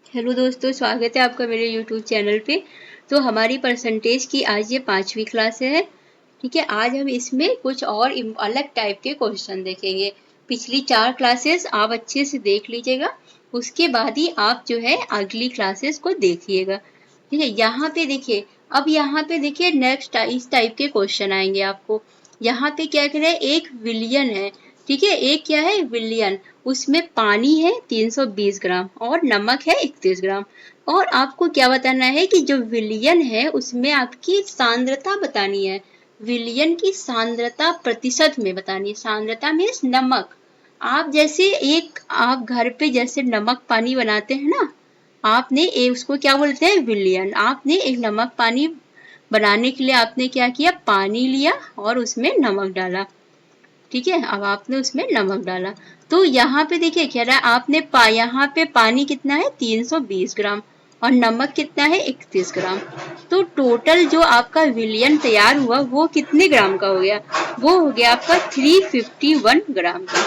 Hello दोस्तों, स्वागत है आपका मेरे यूट्यूब चैनल पे। तो हमारी परसेंटेज की आज ये 5वीं क्लास है। ठीक है, आज हम इसमें कुछ और अलग टाइप के क्वेश्चन देखेंगे। पिछली 4 क्लासेस आप अच्छे से देख लीजिएगा, उसके बाद ही आप जो है अगली क्लासेस को देखिएगा। ठीक है, यहाँ पे देखिए, अब यहाँ पे देखिए नेक्स्ट इस टाइप के क्वेश्चन आएंगे आपको। यहाँ पे क्या करें, एक विलियन है। ठीक है, एक क्या है, विलियन। उसमें पानी है 320 ग्राम और नमक है 31 ग्राम। और आपको क्या बताना है कि जो विलियन है उसमें आपकी सांद्रता बतानी है। विलियन की सांद्रता प्रतिशत में बतानी है। सांद्रता मीन्स नमक। आप जैसे आप घर पे जैसे नमक पानी बनाते हैं ना, आपने उसको क्या बोलते हैं, विलियन। आपने एक नमक पानी बनाने के लिए आपने क्या किया, पानी लिया और उसमें नमक डाला। ठीक है, अब आपने उसमें नमक डाला तो यहाँ पे देखिए कह रहा है आपने यहाँ पे पानी कितना है 320 ग्राम और नमक कितना है 31 ग्राम। तो टोटल जो आपका विलियन तैयार हुआ वो कितने ग्राम का हो गया, वो हो गया आपका 351 ग्राम का।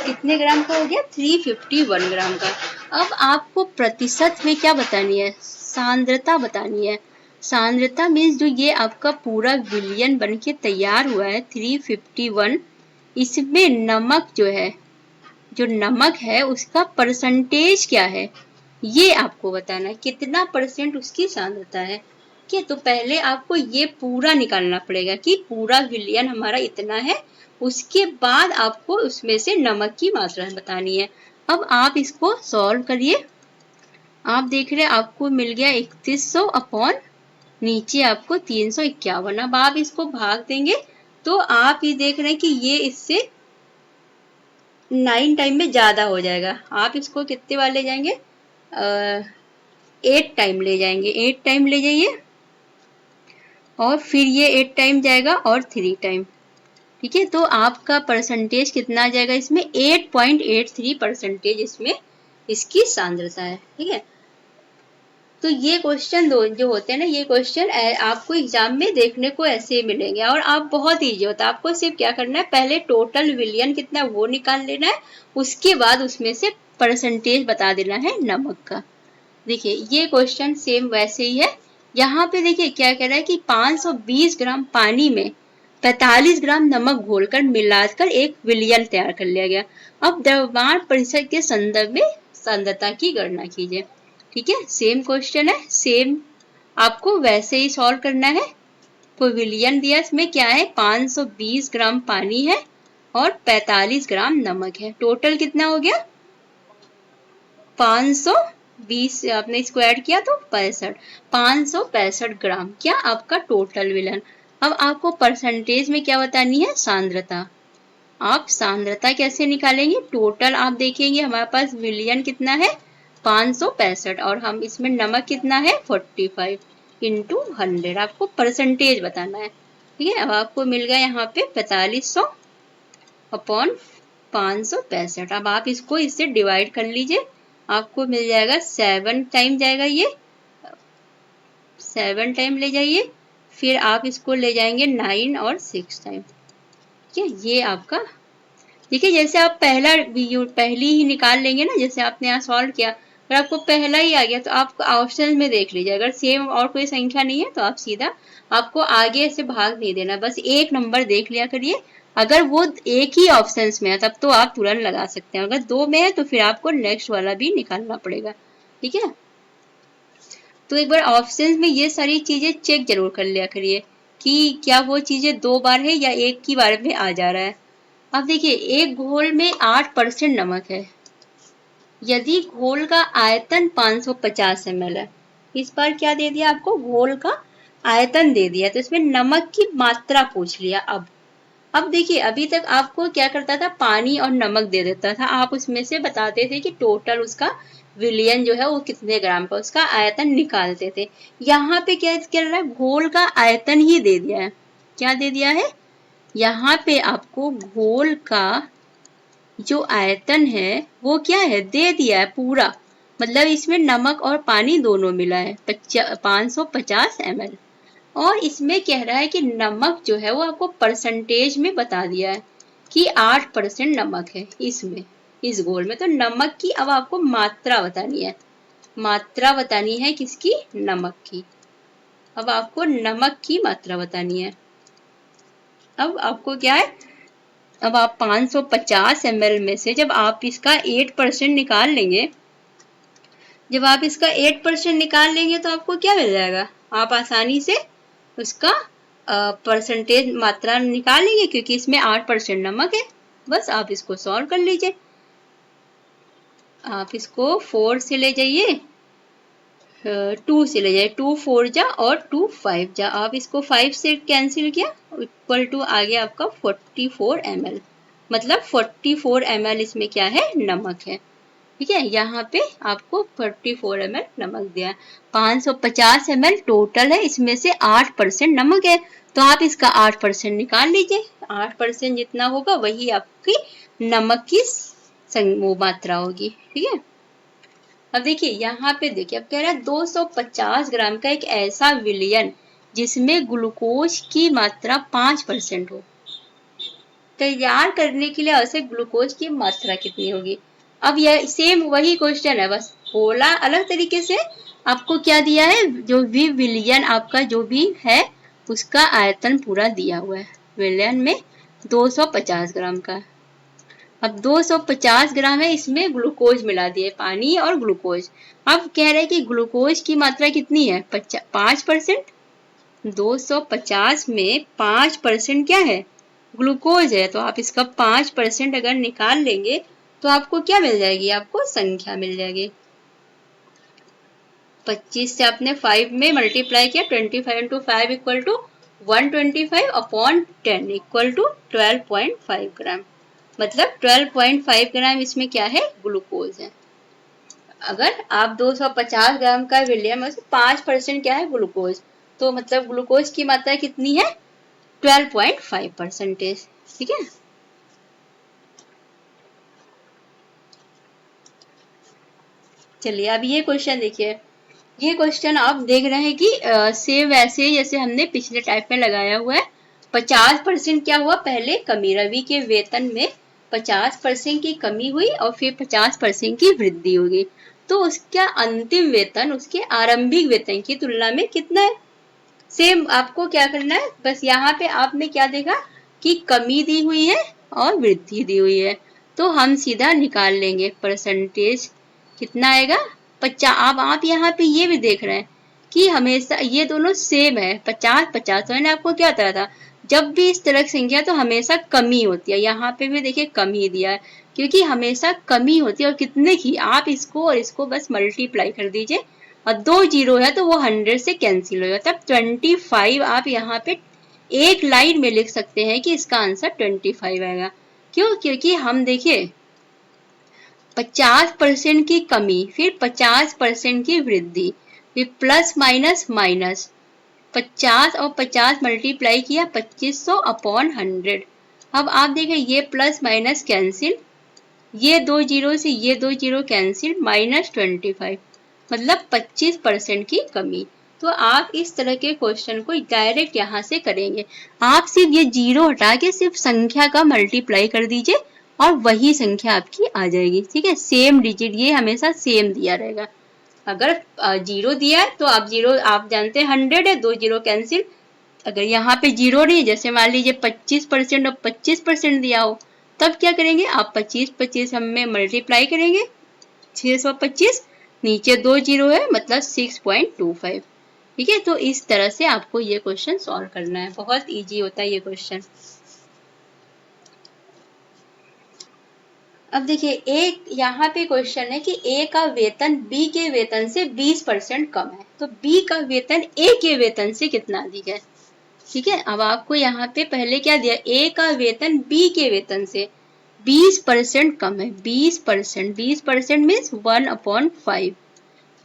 कितने ग्राम का हो गया, 351 ग्राम का। अब आपको प्रतिशत में क्या बतानी है, सांद्रता बतानी है। सांद्रता मीन्स जो ये आपका पूरा विलियन बनके तैयार हुआ है 351, इसमें नमक जो है, जो नमक है उसका परसेंटेज क्या है, ये आपको बताना है। कितना परसेंट उसकी सांद्रता है। ठीक है, तो पहले आपको ये पूरा निकालना पड़ेगा कि पूरा विलियन हमारा इतना है। उसके बाद आपको उसमें से नमक की मात्रा बतानी है। अब आप इसको सॉल्व करिए। आप देख रहे हैं आपको मिल गया 3100 अपॉन नीचे आपको 351। अब आप इसको भाग देंगे तो आप ये देख रहे हैं कि ये इससे 9 टाइम में ज्यादा हो जाएगा। आप इसको कितने बार ले जाएंगे, 8 टाइम ले जाएंगे। 8 टाइम ले जाइए और फिर ये 8 टाइम जाएगा और 3 टाइम। ठीक है, तो आपका परसेंटेज कितना आ जाएगा, इसमें 8.83 परसेंटेज इसमें इसकी सांद्रता है। ठीक है, तो ये क्वेश्चन जो होते हैं ना, ये क्वेश्चन आपको एग्जाम में देखने को ऐसे मिलेंगे और आप बहुत इजी होता है। आपको सिर्फ क्या करना है, पहले टोटल विलियन कितना वो निकाल लेना है, उसके बाद उसमें से परसेंटेज बता देना है नमक का। देखिए ये क्वेश्चन सेम वैसे ही है। यहाँ पे देखिए क्या कह रहा है कि 520 ग्राम पानी में 45 ग्राम नमक घोलकर मिलाकर एक विलियन तैयार कर लिया गया। अब द्रव्यमान परिसर के संदर्भ में सांद्रता की गणना कीजिए। ठीक है, सेम क्वेश्चन है, सेम आपको वैसे ही सॉल्व करना है। तो विलियन दिया, इसमें क्या है 520 ग्राम पानी है और 45 ग्राम नमक है। टोटल कितना हो गया 520, आपने इसको ऐड किया तो 565 ग्राम क्या आपका टोटल विलियन। अब आपको परसेंटेज में क्या बतानी है, सांद्रता। आप सांद्रता कैसे निकालेंगे, टोटल आप देखेंगे हमारे पास विलियन कितना है 565 और हम इसमें नमक कितना है 45 इंटू 100। आपको परसेंटेज बताना है। ठीक है, अब आपको मिल गया यहाँ पे 4500 अपॉन 565। अब आप इसको इससे डिवाइड कर लीजिए, आपको मिल जाएगा 7 टाइम जाएगा, ये 7 टाइम ले जाइए, फिर आप इसको ले जाएंगे 9 और 6 टाइम। ठीक है, ये आपका देखिए जैसे आप पहली ही निकाल लेंगे ना, जैसे आपने यहाँ सॉल्व किया, अगर आपको पहला ही आ गया तो आप ऑप्शन में देख लीजिए, अगर सेम और कोई संख्या नहीं है तो आप सीधा, आपको आगे से भाग नहीं देना, बस एक नंबर देख लिया करिए। अगर वो एक ही ऑप्शन में है तब तो आप तुरंत लगा सकते हैं, अगर 2 में है तो फिर आपको नेक्स्ट वाला भी निकालना पड़ेगा। ठीक है, तो एक बार ऑप्शन में ये सारी चीजें चेक जरूर कर लिया करिए कि क्या वो चीजें 2 बार है या एक ही बार में आ जा रहा है। अब देखिए एक घोल में 8% नमक है। यदि घोल का आयतन 550 ml है, इस बार क्या दे दिया आपको, घोल का आयतन दे दिया, तो इसमें नमक की मात्रा पूछ लिया। अब देखिए अभी तक आपको क्या करता था, पानी और नमक दे देता था, आप उसमें से बताते थे कि टोटल उसका विलियन जो है वो कितने ग्राम का, उसका आयतन निकालते थे। यहाँ पे क्या कर रहा है, घोल का आयतन ही दे दिया है। क्या दे दिया है, यहाँ पे आपको घोल का जो आयतन है वो क्या है, दे दिया है पूरा, मतलब इसमें नमक और पानी दोनों मिला है 550 ml। और इसमें कह रहा है कि नमक जो है वो आपको परसेंटेज में बता दिया है कि 8% नमक है इसमें, इस घोल में। तो नमक की अब आपको मात्रा बतानी है। मात्रा बतानी है किसकी? नमक की। अब आपको नमक की मात्रा बतानी है। अब आपको क्या है, अब आप 550 ml में से जब आप इसका 8% निकाल लेंगे, जब आप इसका 8% निकाल लेंगे तो आपको क्या मिल जाएगा? आप आसानी से उसका परसेंटेज मात्रा निकाल लेंगे, क्योंकि इसमें 8% नमक है। बस आप इसको सॉल्व कर लीजिए। आप इसको 4 से ले जाइए, 2 से ले जाइए, 2 4 जा और 2 5 जा। आप इसको 5 से कैंसिल किया, इक्वल टू आ गया आपका 44 ml। मतलब 44 ml इसमें क्या है? नमक है। ठीक है, यहाँ पे आपको 44 ml नमक दिया। 550 ml टोटल है, इसमें से 8% नमक है, तो आप इसका 8% निकाल लीजिए। 8% जितना होगा वही आपकी नमक की वो मात्रा होगी। ठीक है, अब देखिए यहाँ पे देखिए, अब कह रहा है 250 ग्राम का एक ऐसा विलयन जिसमें ग्लूकोज की मात्रा 5% हो, तैयार करने के लिए आवश्यक ग्लूकोज की मात्रा कितनी होगी? अब यह सेम वही क्वेश्चन है, बस बोला अलग तरीके से। आपको क्या दिया है? जो भी विलयन आपका जो भी है उसका आयतन पूरा दिया हुआ है। विलयन में 250 ग्राम का, अब 250 ग्राम है, इसमें ग्लूकोज मिला दिए, पानी और ग्लूकोज। अब कह रहे हैं कि ग्लूकोज की मात्रा कितनी है? 5%। 250 में 5% क्या है? ग्लूकोज है। तो आप इसका 5% अगर निकाल लेंगे तो आपको क्या मिल जाएगी? आपको संख्या मिल जाएगी। 25 से आपने 5 में मल्टीप्लाई किया, 25 into 5 equal to 125 upon 10 equal to 12.5 gram. मतलब 12.5 ग्राम इसमें क्या है? ग्लूकोज है। अगर आप 250 ग्राम का विलियम में 5% क्या है? ग्लूकोज। तो मतलब ग्लूकोज की मात्रा कितनी है? 12.5%। ठीक है, चलिए अब ये क्वेश्चन देखिए। ये क्वेश्चन आप देख रहे हैं कि सेम वैसे जैसे हमने पिछले टाइप में लगाया हुआ है। 50% क्या हुआ? पहले कमी, रवि के वेतन में 50% की कमी हुई और फिर 50% की वृद्धि होगी। तो उसका अंतिम वेतन उसके आरंभिक वेतन की तुलना में कितना है? सेम आपको क्या करना है, बस यहाँ पे आपने क्या देखा कि कमी दी हुई है और वृद्धि दी हुई है, तो हम सीधा निकाल लेंगे परसेंटेज कितना आएगा? 50। अब आप यहाँ पे ये भी देख रहे हैं कि हमेशा ये दोनों सेम है, 50-50। तो मैंने आपको क्या बताया था, जब भी इस तरह की संख्या तो हमेशा कमी होती है। यहाँ पे भी देखिए कमी दिया है, क्योंकि हमेशा कमी होती है। और कितने की? आप इसको और इसको बस मल्टीप्लाई कर दीजिए, और 2 जीरो है तो वो 100 से कैंसिल होगा, तब 25 आप यहाँ पे एक लाइन में लिख सकते हैं कि इसका आंसर 25 आएगा। क्यों? क्योंकि हम देखिए 50% की कमी, फिर 50% की वृद्धि, फिर प्लस माइनस माइनस, 50 और 50 मल्टीप्लाई किया 2500 अपॉन 100। अब आप देखें ये प्लस माइनस कैंसिल, ये 2 जीरो से ये 2 जीरो कैंसिल, -25, मतलब 25% की कमी। तो आप इस तरह के क्वेश्चन को डायरेक्ट यहाँ से करेंगे। आप सिर्फ ये जीरो हटा के सिर्फ संख्या का मल्टीप्लाई कर दीजिए और वही संख्या आपकी आ जाएगी। ठीक है, सेम डिजिट, ये हमेशा सेम दिया रहेगा। अगर जीरो दिया है तो आप जीरो, आप जानते हैं 100 है, 2 जीरो कैंसिल। अगर यहाँ पे जीरो नहीं, जैसे मान लीजिए 25% और 25% दिया हो, तब क्या करेंगे आप? 25-25 हमें मल्टीप्लाई करेंगे, 625, नीचे 2 जीरो है मतलब 6.25। ठीक है, तो इस तरह से आपको ये क्वेश्चन सॉल्व करना है। बहुत इजी होता है ये क्वेश्चन। अब देखिए एक यहाँ पे क्वेश्चन है कि ए का वेतन बी के वेतन से 20% कम है, तो बी का वेतन ए के वेतन से कितना अधिक है? ठीक है, अब आपको यहाँ पे पहले क्या दिया? ए का वेतन बी के वेतन से 20% कम है। 20%, 20% मीन्स 1/5।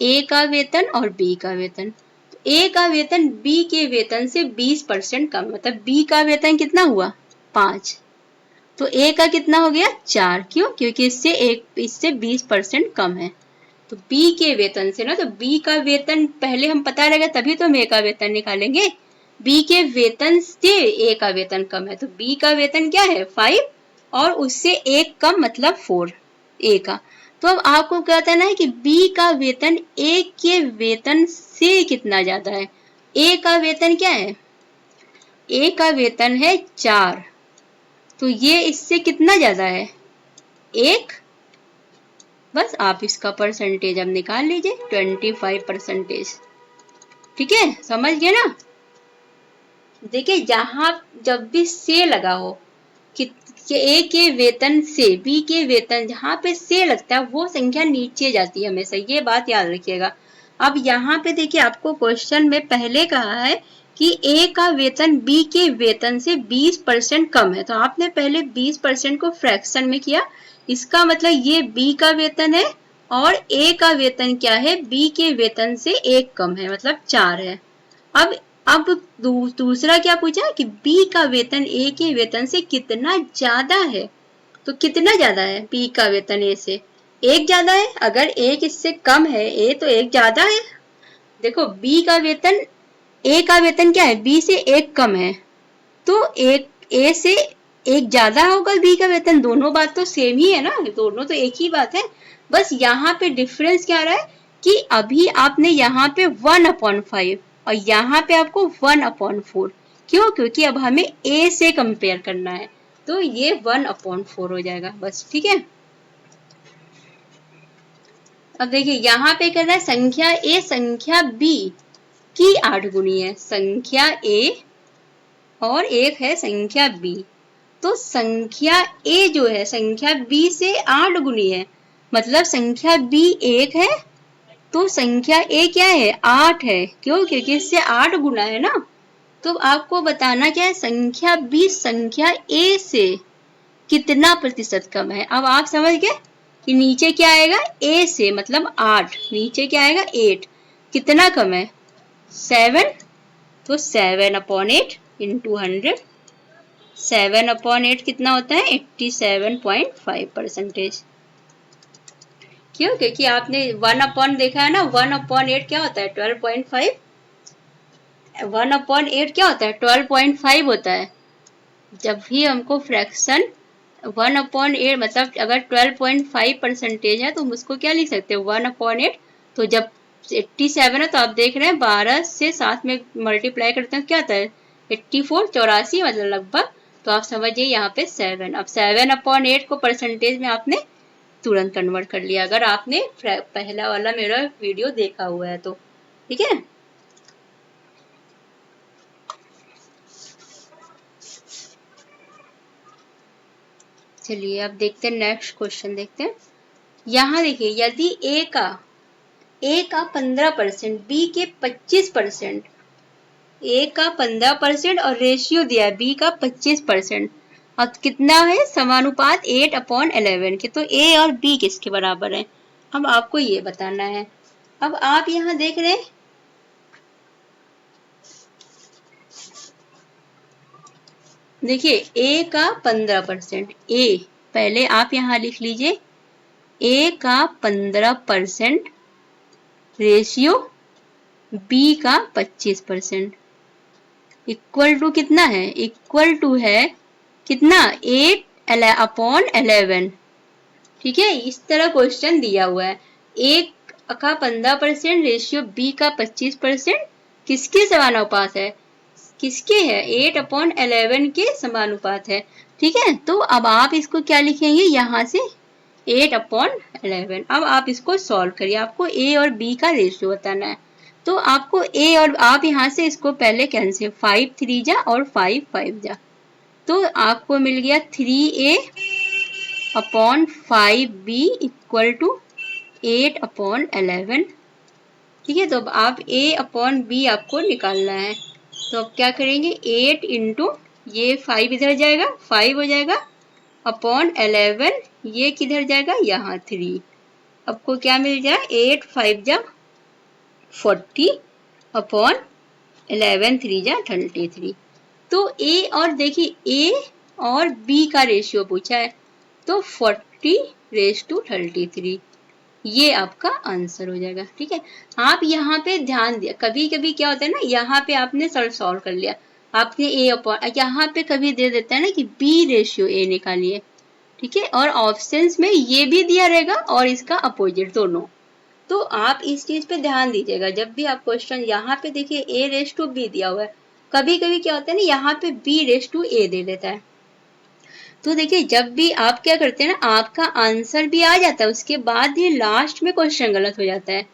ए का वेतन और बी का वेतन, तो ए का वेतन बी के वेतन से 20% कम, मतलब बी का वेतन कितना हुआ? 5, तो ए का कितना हो गया? 4। क्यों? क्योंकि इससे 20% कम है। तो बी के वेतन से ना, तो बी का वेतन पहले हम पता रहेगा तभी तो हम ए का वेतन निकालेंगे। बी के वेतन से ए का वेतन कम है, तो बी का वेतन क्या है? 5 और उससे एक कम मतलब 4 ए का। तो अब आपको क्या बताना है कि बी का वेतन ए के वेतन से कितना ज्यादा है। ए का वेतन क्या है, ए का वेतन है 4, तो ये इससे कितना ज्यादा है, 1। बस आप इसका परसेंटेज अब निकाल लीजिए, 25%। ठीक है, समझ गए ना। देखिए जहां जब भी से लगा हो कि ए के वेतन से बी के वेतन, जहां पे से लगता है वो संख्या नीचे जाती है हमेशा, ये बात याद रखिएगा। अब यहाँ पे देखिए आपको क्वेश्चन में पहले कहा है कि ए का वेतन बी के वेतन से 20% कम है, तो आपने पहले 20% को फ्रैक्शन में किया। इसका मतलब ये बी का वेतन है और ए का वेतन क्या है, बी के वेतन से 1 कम है, मतलब 4 है। अब दूसरा क्या पूछा कि बी का वेतन ए के वेतन से कितना ज्यादा है, तो कितना ज्यादा है बी का वेतन ए से, 1 ज्यादा है। अगर 1 इससे कम है ए, तो 1 ज्यादा है। देखो बी का वेतन, ए का वेतन क्या है, बी से 1 कम है, तो एक ए से 1 ज्यादा होगा बी का वेतन। दोनों बात तो सेम ही है ना, दोनों तो एक ही बात है। बस यहाँ पे डिफरेंस क्या आ रहा है कि अभी आपने यहाँ पे 1/5 और यहाँ पे आपको 1/4। क्यों, क्योंकि अब हमें ए से कंपेयर करना है, तो ये 1/4 हो जाएगा बस। ठीक है, अब देखिए यहाँ पे कहना है संख्या ए संख्या बी की 8 गुनी है। संख्या ए और एक है संख्या बी, तो संख्या ए जो है संख्या बी से 8 गुनी है, मतलब संख्या बी 1 है तो संख्या ए क्या है, 8 है। क्यों, क्योंकि इससे 8 गुना है ना। तो आपको बताना क्या है, संख्या बी संख्या ए से कितना प्रतिशत कम है। अब आप समझ गए कि नीचे क्या आएगा, ए से मतलब 8, नीचे क्या आएगा 8, कितना कम है 7, तो 7/8 इंटू 100, 7/8 कितना होता है 87.5%। क्यों, क्योंकि आपने 1 देखा है ना, 1/8 क्या होता है 12.5, 1/8 क्या होता है 12.5 होता है। जब भी हमको फ्रैक्शन 1/8 मतलब अगर 12.5% है तो हम उसको क्या लिख सकते हैं 1/8। तो जब 87 है तो आप देख रहे हैं 12 से 7 में मल्टीप्लाई करते हैं क्या आता है 84, 84 मतलब लगभग। तो आप समझिए यहाँ पे 7, अब 7/8 को परसेंटेज में आपने तुरंत कन्वर्ट कर लिया, अगर आपने पहला वाला मेरा वीडियो देखा हुआ है तो। ठीक है, चलिए अब देखते हैं नेक्स्ट क्वेश्चन देखते हैं। यहाँ देखिए यदि ए का 15%, बी के 25%, ए का 15% और रेशियो दिया है बी का 25%। अब कितना है समानुपात 8/11 के, तो ए और बी किसके बराबर है, अब आपको ये बताना है। अब आप यहाँ देख रहे हैं देखिए ए का 15%, ए पहले आप यहाँ लिख लीजिए ए का 15% रेशियो बी का 25% इक्वल टू कितना है, इक्वल टू है कितना 8/11। ठीक है, इस तरह क्वेश्चन दिया हुआ है। ए का 15% रेशियो बी का 25% किसके समानुपात है, किसके है 8/11 के समानुपात है। ठीक है, तो अब आप इसको क्या लिखेंगे यहाँ से 8/11। अब आप इसको सॉल्व करिए, आपको ए और बी का रेशियो बताना है। तो आपको ए और आप यहाँ से इसको पहले कैंसिल, 5 3 जा और 5 5 जा, तो आपको मिल गया 3a/5b इक्वल टू 8/11। ठीक है, तो अब आप a/b आपको निकालना है, तो अब क्या करेंगे 8 इंटू ये 5 इधर जाएगा 5 हो जाएगा /11, ये किधर जाएगा यहाँ 3, आपको क्या मिल जाए 8 5 जा 40/11 3 जा 33। तो ए और देखिए ए और बी का रेशियो पूछा है, तो 40:33 ये आपका आंसर हो जाएगा। ठीक है, आप यहाँ पे ध्यान दिया, कभी कभी क्या होता है ना यहाँ पे आपने सॉल्व कर लिया, आपने ए अपॉन यहाँ पे कभी दे देता है ना कि बी रेशियो ए निकालिए। ठीक है, और ऑप्शंस में ये भी दिया रहेगा और इसका अपोजिट दोनों। तो आप इस चीज पे ध्यान दीजिएगा, जब भी आप क्वेश्चन यहाँ पे देखिए a रेस टू b दिया हुआ है, कभी कभी क्या होता है ना यहाँ पे b रेस टू a दे देता है। तो देखिए जब भी आप क्या करते हैं ना, आपका आंसर भी आ जाता है, उसके बाद ये लास्ट में क्वेश्चन गलत हो जाता है।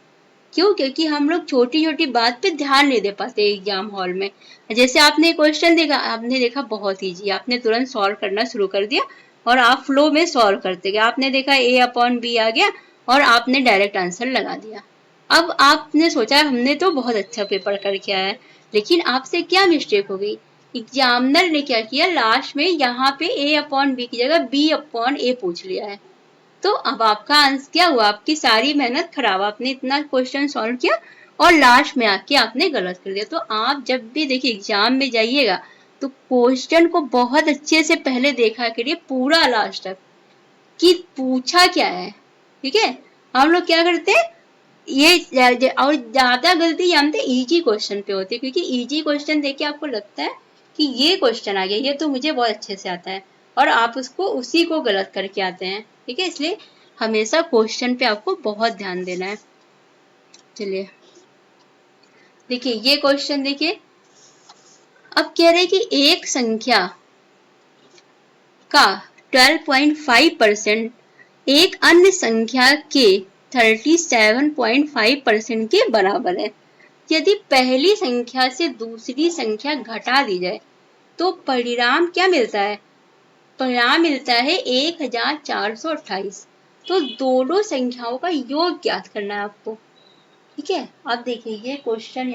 क्यों? क्योंकि हम लोग छोटी छोटी बात पे ध्यान नहीं दे पाते एग्जाम हॉल में। जैसे आपने क्वेश्चन देखा, आपने देखा बहुत ईजी, आपने तुरंत सॉल्व करना शुरू कर दिया और आप फ्लो में सॉल्व करते गए, आपने देखा a/b आ गया और आपने डायरेक्ट आंसर लगा दिया। अब आपने सोचा हमने तो बहुत अच्छा पेपर करके आया है, लेकिन आपसे क्या मिस्टेक हो गई, एग्जामिनर ने क्या किया, लास्ट में यहाँ पे a/b की जगह b/a पूछ लिया है। तो अब आपका आंसर क्या हुआ, आपकी सारी मेहनत खराब, आपने इतना क्वेश्चन सॉल्व किया और लास्ट में आके आपने गलत कर दिया। तो आप जब भी देखिए एग्जाम में जाइएगा तो क्वेश्चन को बहुत अच्छे से पहले देखा करिए पूरा लास्ट तक कि पूछा क्या है। ठीक है, हम लोग क्या करते हैं ये, और ज्यादा गलती जानते इजी क्वेश्चन पे होती है, क्योंकि इजी क्वेश्चन देख के आपको लगता है कि ये क्वेश्चन आ गया, ये तो मुझे बहुत अच्छे से आता है, और आप उसको उसी को गलत करके आते हैं। ठीक है, इसलिए हमेशा क्वेश्चन पे आपको बहुत ध्यान देना है। चलिए देखिए ये क्वेश्चन देखिए, अब कह रहे हैं कि एक संख्या का 12.5% एक अन्य संख्या के 37.5% के बराबर है। यदि पहली संख्या से दूसरी संख्या घटा दी जाए तो परिणाम क्या मिलता है, परिणाम मिलता है 1428। तो दोनों संख्याओं का योग ज्ञात करना है आपको। ठीक है, अब देखिए ये क्वेश्चन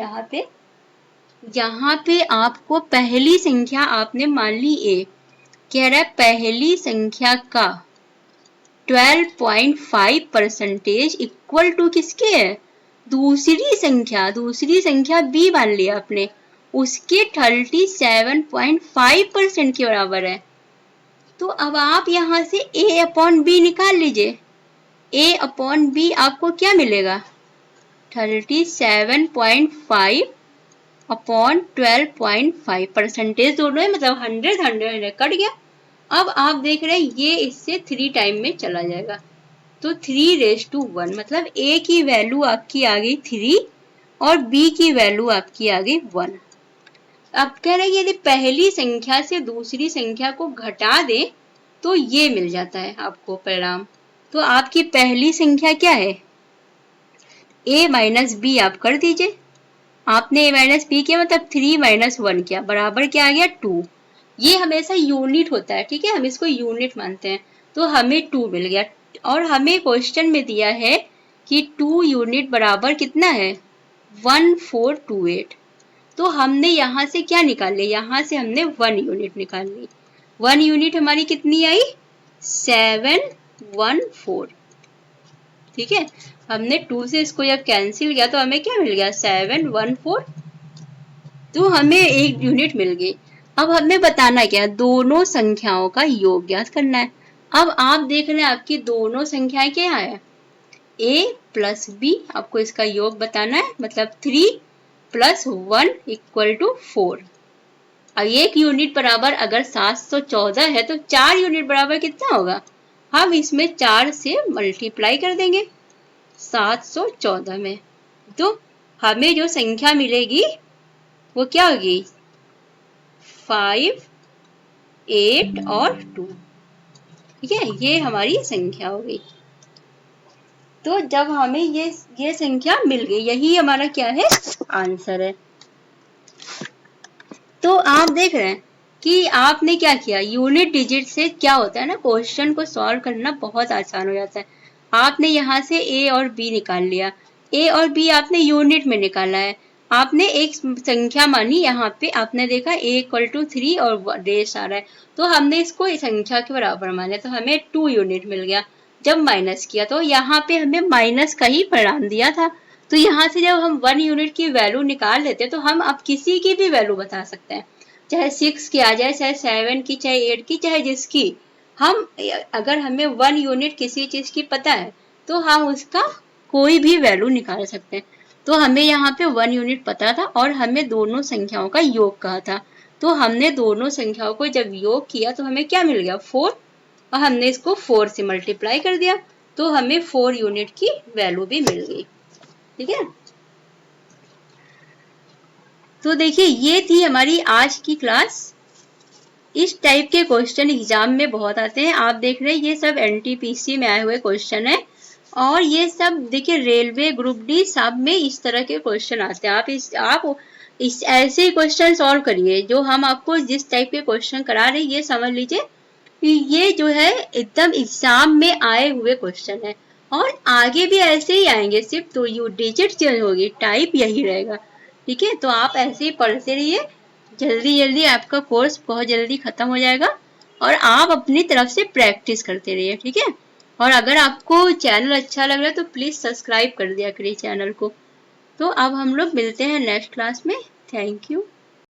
यहाँ पे आपको पहली संख्या आपने मान ली a, कह रहा है पहली संख्या का 12.5% इक्वल टू किसके है, दूसरी संख्या b मान लिया आपने, उसके 37.5% के बराबर है। तो अब आप यहाँ से a/b निकाल लीजिए, a/b आपको क्या मिलेगा, 37.5 अपॉन 12.5%, दोनों है मतलब 100 कट गया। अब आप देख रहे हैं ये इससे 3 टाइम में चला जाएगा, तो 3:1, मतलब a की वैल्यू आपकी आ गई 3 और b की वैल्यू आपकी आ गई 1। अब कह रहे हैं यदि पहली संख्या से दूसरी संख्या को घटा दे तो ये मिल जाता है आपको परिणाम। तो आपकी पहली संख्या क्या है, a माइनस b आप कर दीजिए, आपने a माइनस b किया मतलब 3 माइनस 1 किया, बराबर क्या आ गया 2। ये हमेशा यूनिट होता है, ठीक है, हम इसको यूनिट मानते हैं, तो हमें 2 मिल गया। और हमें क्वेश्चन में दिया है कि 2 यूनिट बराबर कितना है 1428। तो हमने यहाँ से क्या निकाल लिया, यहाँ से हमने 1 यूनिट निकाल ली। 1 यूनिट हमारी कितनी आई 714। ठीक है, हमने 2 से इसको जब कैंसिल किया तो हमें क्या मिल गया 714, तो हमें 1 यूनिट मिल गई। अब हमें बताना क्या, दोनों संख्याओं का योग ज्ञात करना है। अब आप देख रहे हैं आपकी दोनों संख्याएं क्या है, a प्लस b, आपको इसका योग बताना है, मतलब 3 प्लस 1 इक्वल टू 4। अब 1 यूनिट बराबर अगर 714 है तो 4 यूनिट बराबर कितना होगा, हम इसमें 4 से मल्टीप्लाई कर देंगे 714 में, तो हमें जो संख्या मिलेगी वो क्या होगी 5, 8 और 2। ठीक है, ये हमारी संख्या हो गई। तो जब हमें ये संख्या मिल गई, यही हमारा क्या है आंसर है। तो आप देख रहे हैं कि आपने क्या किया, यूनिट डिजिट से क्या होता है ना, क्वेश्चन को सॉल्व करना बहुत आसान हो जाता है। आपने यहाँ से a और b निकाल लिया, a और b आपने यूनिट में निकाला है, आपने एक संख्या मानी, यहाँ पे आपने देखा a इक्वल टू 3 और रेस आ रहा है, तो हमने इसको इस संख्या के बराबर माना, तो हमें 2 यूनिट मिल गया। जब माइनस किया तो यहाँ पे हमें माइनस का ही परिणाम दिया था, तो यहाँ से जब हम 1 यूनिट की वैल्यू निकाल लेते हैं तो हम अब किसी की भी वैल्यू बता सकते हैं, चाहे 6 की आ जाए, चाहे 7 की, चाहे 8 की, चाहे जिसकी। हम अगर हमें 1 यूनिट किसी चीज की पता है तो हम उसका कोई भी वैल्यू निकाल सकते हैं। तो हमें यहाँ पे 1 यूनिट पता था और हमें दोनों संख्याओं का योग कहा था, तो हमने दोनों संख्याओं को जब योग किया तो हमें क्या मिल गया 4। और हमने इसको 4 से मल्टीप्लाई कर दिया तो हमें 4 यूनिट की वैल्यू भी मिल गई। ठीक है, तो देखिए ये थी हमारी आज की क्लास। इस टाइप के क्वेश्चन एग्जाम में बहुत आते हैं। आप देख रहे हैं ये सब एनटीपीसी में आए हुए क्वेश्चन है और ये सब देखिए रेलवे ग्रुप डी सब में इस तरह के क्वेश्चन आते हैं। आप इस ऐसे ही क्वेश्चन सॉल्व करिए जो हम आपको जिस टाइप के क्वेश्चन करा रहे हैं, ये समझ लीजिए कि ये जो है एकदम एग्जाम में आए हुए क्वेश्चन है और आगे भी ऐसे ही आएंगे, सिर्फ तो यू डिजिट चेंज होगी, टाइप यही रहेगा। ठीक है, तो आप ऐसे ही पढ़ते रहिए, जल्दी जल्दी आपका कोर्स बहुत जल्दी खत्म हो जाएगा और आप अपनी तरफ से प्रैक्टिस करते रहिए। ठीक है, और अगर आपको चैनल अच्छा लग रहा है तो प्लीज सब्सक्राइब कर दिया करिए चैनल को। तो अब हम लोग मिलते हैं नेक्स्ट क्लास में। Thank you.